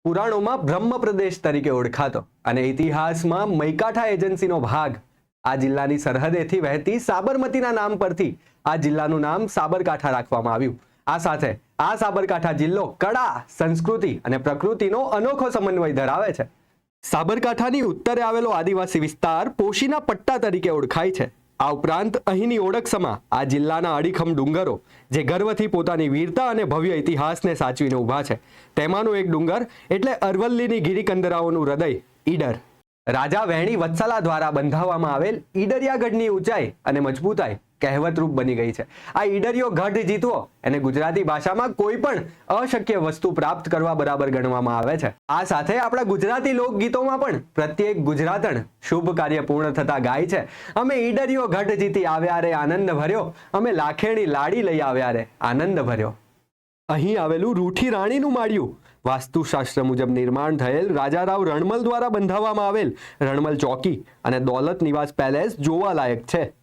પુરાણોમાં બ્રહ્મ પ્રદેશ તરીકે ઓળખાતો અને ઇતિહાસમાં મૈકાઠા એજન્સીનો ભાગ આ જિલ્લાની સરહદેથી વહેતી સાબરમતીના નામ પરથી આ જિલ્લાનું નામ સાબરકાંઠા રાખવામાં આવ્યું। આ સાથે આ સાબરકાંઠા જિલ્લો કળા, સંસ્કૃતિ અને પ્રકૃતિનો અનોખો સમન્વય ધરાવે છે। સાબરકાંઠાની ઉત્તરે આવેલો આદિવાસી વિસ્તાર પોશીના પટ્ટા તરીકે ઓળખાય છે। આ ઉપરાંત અહીંની ઓળખસમા આ જિલ્લાના અડીખમ ડુંગરો જે ગર્વથી પોતાની વીરતા અને ભવ્ય ઇતિહાસને સાચવીને ઊભા છે। તેમાંનો એક ડુંગર એટલે અરવલ્લીની ગિરિકંદરાઓનું હૃદય ઈડર। રાજા વેણી વત્સલા દ્વારા બંધાવવામાં આવેલ ઈડરિયાગઢની ઊંચાઈ અને મજબૂતાઈ કહેવતરૂપ બની ગઈ છે। આ ઈડરિયો ગઢ જીતવો એને ગુજરાતી ભાષામાં કોઈ પણ અશક્ય વસ્તુ પ્રાપ્ત કરવા બરાબર ગણવામાં આવે છે। આ સાથે આપણા ગુજરાતી લોકગીતોમાં પણ પ્રત્યેક ગુજરાતણ શુભ કાર્ય પૂર્ણ થતા ગાય છે, અમે ઈડરિયો ગઢ જીતી આવ્યા રે આનંદ ભર્યો, અમે લાખેણી લાડી લઈ આવ્યા રે આનંદ ભર્યો। અહીં આવેલું રૂઠી રાણીનું માળિયું વાસ્તુશાસ્ત્ર મુજબ નિર્માણ થયેલ રાજારાવ રણમલ દ્વારા બંધાવવામાં આવેલ રણમલ ચોકી અને દોલત નિવાસ પેલેસ જોવાલાયક છે।